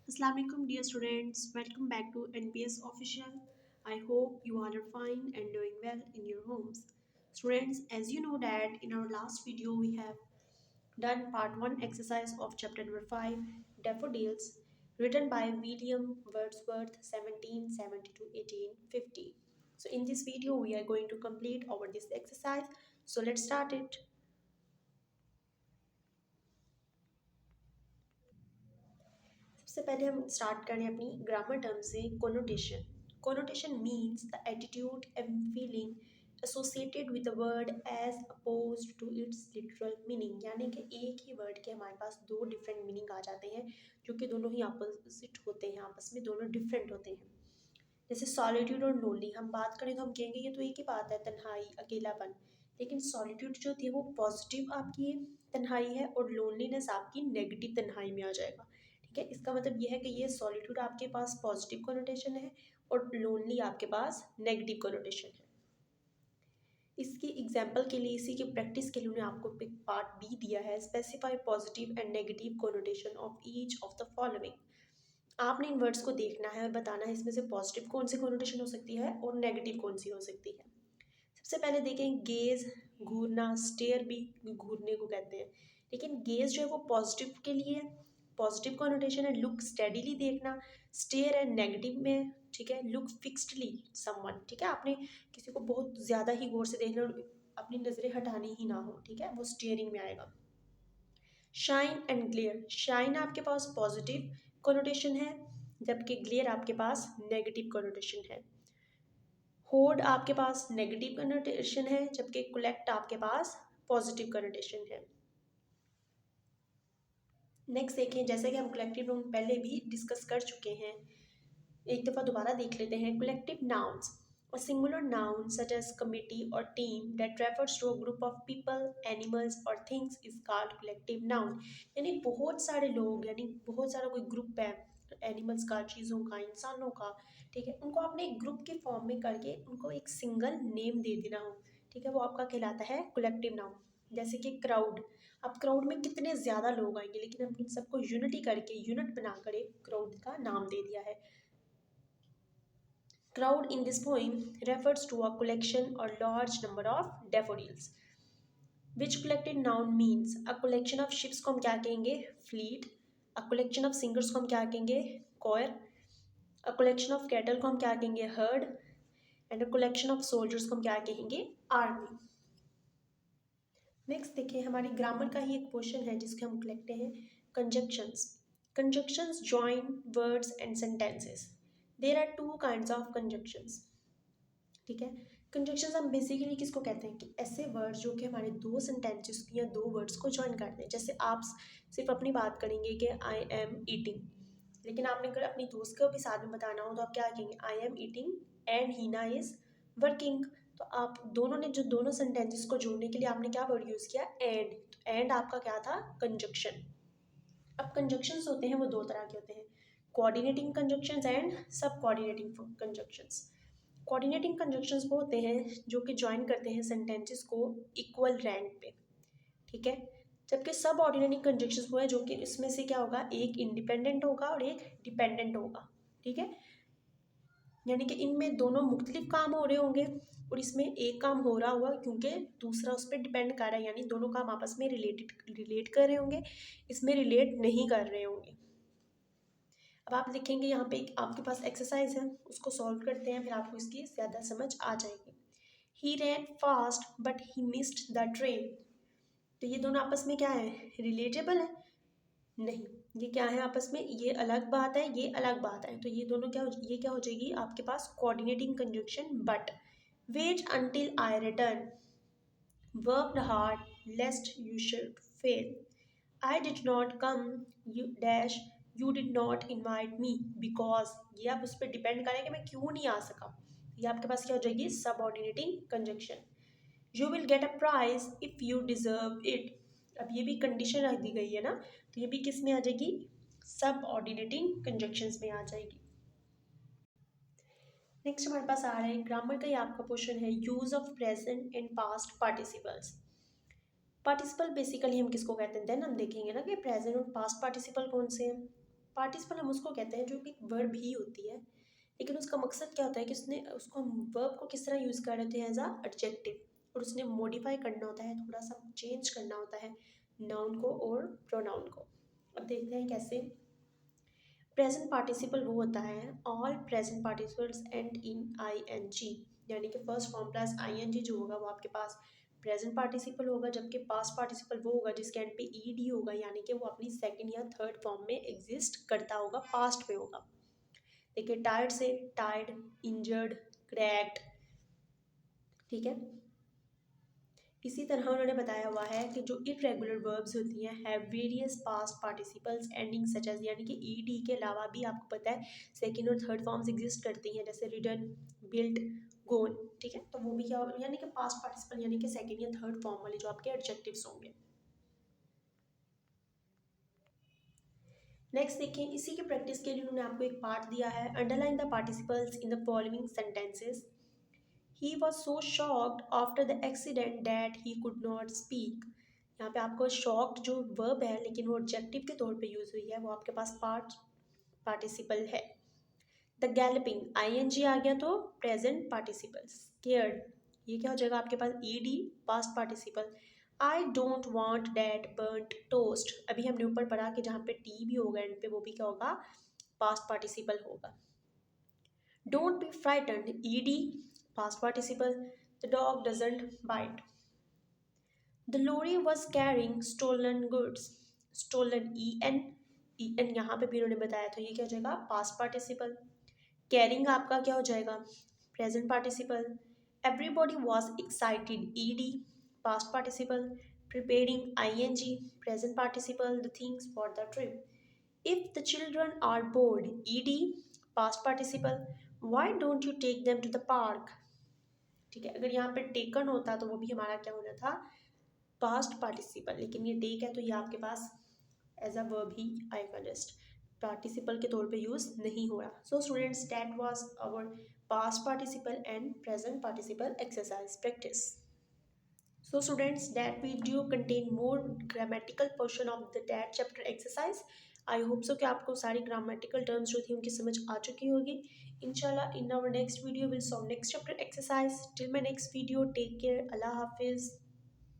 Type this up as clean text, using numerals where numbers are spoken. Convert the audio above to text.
Assalamualaikum dear students, welcome back to NPS Official. I hope you all are fine and doing well in your homes. Students, as you know that in our last video we have done part 1 exercise of chapter number 5 Daffodils written by William Wordsworth 1770 to 1850. So in this video we are going to complete over this exercise. So let's start it. सबसे पहले हम start करें अपनी grammar term से connotation. Connotation means the attitude and feeling associated with the word as opposed to its literal meaning. यानी कि एक ही word के हमारे पास दो डिफरेंट मीनिंग आ जाते हैं जो कि दोनों ही अपोजिट होते हैं, आपस में दोनों डिफरेंट होते हैं. जैसे सॉलिट्यूड और लोनली हम बात करें तो हम कहेंगे ये तो एक ही बात है, तन्हाई अकेलापन. लेकिन सॉलिट्यूड जो थी वो पॉजिटिव आपकी तन्हाई है और लोनलीनेस आपकी नेगेटिव तन्हाई में आ जाएगा. ठीक है, इसका मतलब ये है कि ये सॉलिट्यूड आपके पास पॉजिटिव कोनोटेशन है और लोनली आपके पास नेगेटिव कोनोटेशन है. इसकी एग्जाम्पल के लिए, इसी की प्रैक्टिस के लिए उन्हें आपको पार्ट बी दिया है, specify positive and negative connotation of each of the following. आपने इन वर्ड्स को देखना है और बताना है इसमें से पॉजिटिव कौन सी कोनोटेशन हो सकती है और नेगेटिव कौन सी हो सकती है. सबसे पहले देखें गेज, घूरना. स्टेयर भी घूरने को कहते हैं, लेकिन गेज जो है वो पॉजिटिव के लिए पॉजिटिव कोनोटेशन है. लुक स्टेडीली देखना, स्टेयर है नेगेटिव में. ठीक है, लुक फिक्स्डली समवन. ठीक है, आपने किसी को बहुत ज़्यादा ही गौर से देखना और अपनी नज़रें हटानी ही ना हो. ठीक है, वो स्टेयरिंग में आएगा. Shine and glare. शाइन आपके पास पॉजिटिव कोनोटेशन है जबकि ग्लेयर आपके पास नेगेटिव कोनोटेशन है. होर्ड आपके पास नेगेटिव कनोटेशन है जबकि कलेक्ट आपके पास पॉजिटिव कनोटेशन है. नेक्स्ट देखें, जैसे कि हम कलेक्टिव नाउन पहले भी डिस्कस कर चुके हैं, एक दफ़ा दोबारा देख लेते हैं. Collective nouns, a singular noun such as committee or team that refers to a group of people, animals or things is called collective noun. यानी बहुत सारे लोग, यानी बहुत सारा कोई ग्रुप है, एनिमल्स का, चीज़ों का, इंसानों का. ठीक है, उनको आपने एक ग्रुप के फॉर्म में करके उनको एक सिंगल नेम दे देना हो. ठीक है, वो आपका कहलाता है कलेक्टिव नाउन. जैसे कि क्राउड. अब क्राउड में कितने ज़्यादा लोग आएंगे, लेकिन हमने सबको यूनिटी करके, यूनिट बनाकर एक क्राउड का नाम दे दिया है. Crowd in this poem refers to a collection or large number of daffodils. Which collected noun means a collection of ships को हम क्या कहेंगे, fleet. A collection of singers को हम क्या कहेंगे, choir. A collection of cattle को हम क्या कहेंगे, herd. And a collection of soldiers को हम क्या कहेंगे, army. नेक्स्ट देखिए, हमारी ग्रामर का ही एक पोर्शन है जिसके हम लिखते हैं conjunctions. Conjunctions join words and sentences. There are two kinds of conjunctions. ठीक है, कंजक्शंस हम बेसिकली किसको कहते हैं कि ऐसे वर्ड्स जो कि हमारे दो सेंटेंसेस या दो वर्ड्स को जॉइन करते हैं. जैसे आप सिर्फ अपनी बात करेंगे कि आई एम ईटिंग, लेकिन आपने अगर अपनी दोस्त को भी साथ में बताना हो तो आप क्या कहेंगे, I am eating and Heena is working. तो आप दोनों ने जो दोनों सेंटेंसेस को जोड़ने के लिए आपने क्या वर्ड यूज़ किया, एंड. तो एंड आपका क्या था, कंजक्शन. अब कंजक्शंस होते हैं वो दो तरह के होते हैं, कोऑर्डिनेटिंग कंजक्शंस एंड सब कोऑर्डिनेटिंग कंजक्शंस. कोऑर्डिनेटिंग कंजक्शंस वो होते हैं जो कि ज्वाइन करते हैं सेंटेंसेस को इक्वल रैंक पे. ठीक है, जबकि सब ऑर्डिनेटिंग कंजक्शंस वो है जो कि इसमें से क्या होगा, एक इंडिपेंडेंट होगा और एक डिपेंडेंट होगा. ठीक है, यानी कि इनमें दोनों मुख्तलिफ काम हो रहे होंगे और इसमें एक काम हो रहा होगा क्योंकि दूसरा उस पर डिपेंड कर रहा है, यानी दोनों काम आपस में रिलेट कर रहे होंगे, इसमें रिलेट नहीं कर रहे होंगे. अब आप लिखेंगे यहाँ पे आपके पास एक्सरसाइज है, उसको सॉल्व करते हैं, फिर आपको इसकी ज़्यादा समझ आ जाएगी. He ran fast but he missed the train. तो ये दोनों आपस में क्या है, रिलेटेबल है? नहीं, ये क्या है आपस में, ये अलग बात है, ये अलग बात है. तो ये दोनों ये क्या हो जाएगी आपके पास, coordinating conjunction. But wait until I return, worked hard lest you should fail, I did not come you dash you did not invite me because. ये आप उस पर डिपेंड करें कि मैं क्यों नहीं आ सका. ये आपके पास क्या हो जाएगी, subordinating conjunction. You will get a prize if you deserve it. अब ये भी कंडीशन रख दी गई है ना, तो ये भी किस में आ जाएगी, सबऑर्डिनेटिंग कंजक्शंस में आ जाएगी. नेक्स्ट हमारे पास आ रहा है ग्रामर का ही आपका पोर्शन है, use of present and past participles. Participle basically हम किसको कहते हैं, देन हम देखेंगे ना कि प्रेजेंट और पास्ट पार्टिसिपल कौन से हैं. पार्टिसिपल हम उसको कहते हैं जो कि वर्ब ही होती है, लेकिन उसका मकसद क्या होता है कि उसने उसको हम वर्ब को किस तरह यूज़ कर रहे थे एज अ एडजेक्टिव, और उसने मॉडिफाई करना होता है, थोड़ा सा चेंज करना होता है नाउन को और प्रोनाउन को। अब देखते हैं कैसे। प्रेजेंट पार्टिसिपल वो होता है all present participles end in I N G, यानी कि first form plus I N G जो होगा वो आपके पास प्रेजेंट पार्टिसिपल होगा, जबकि पास्ट पार्टिसिपल वो होगा जिसके एंड पे ई डी होगा, यानी कि वो अपनी सेकंड या थर्ड फॉर्म में एग्जिस्ट करता होगा, पास्ट में होगा। देखिए टायर्ड से टायर्ड, इंजर्ड, क्रैक्ड, ठीक है। इसी तरह उन्होंने बताया हुआ है कि जो इरेगुलर वर्ब्स होती हैं have various past participles ending such as, यानी कि ई डी के अलावा भी आपको पता है सेकंड और थर्ड फॉर्म्स एग्जिस्ट करती हैं, जैसे रिटन, बिल्ट, गोन, ठीक है। तो वो भी क्या यानी कि पास्ट पार्टिसिपल यानी कि सेकंड या थर्ड फॉर्म वाले जो आपके एडजेक्टिव्स होंगे। नेक्स्ट देखिए, इसी की प्रैक्टिस के लिए उन्होंने आपको एक पार्ट दिया है, underline the participles in the following sentences. He was so shocked after the accident that he could not speak। यहाँ पे आपको shocked जो verb है लेकिन वो adjective के तौर पे यूज हुई है, वो आपके पास participle है। The galloping ing आ गया तो present participle। Scared ये क्या हो जाएगा आपके पास ed past participle। I don't want that burnt toast, अभी हमने ऊपर पढ़ा कि जहाँ पे t भी होगा एंड पे वो भी क्या होगा past participle होगा। Don't be frightened ed past participle। The dog doesn't bite। The lorry was carrying stolen goods। Stolen en यहाँ पे भी उन्होंने बताया था, ये क्या हो जाएगा past participle। Carrying आपका क्या हो जाएगा present participle। Everybody was excited ed past participle। Preparing ing present participle the things for the trip। If the children are bored ed past participle। Why don't you take them to the park। ठीक है, अगर यहाँ पे taken होता तो वो भी हमारा क्या होना था पास्ट पार्टिसिपल, लेकिन ये टेक है तो ये आपके पास एज अ वर्ब ही आएगा, जस्ट पार्टिसिपल के तौर पे यूज नहीं हो रहा। So students that was our past participle and present participle exercise practice. So students, that video contain more grammatical portion of the that chapter exercise। I hope so कि आपको सारी grammatical terms जो थी उनकी समझ आ चुकी होगी। Inshallah in our next video we'll solve next chapter exercise। Till my next video, take care, Allah Hafiz।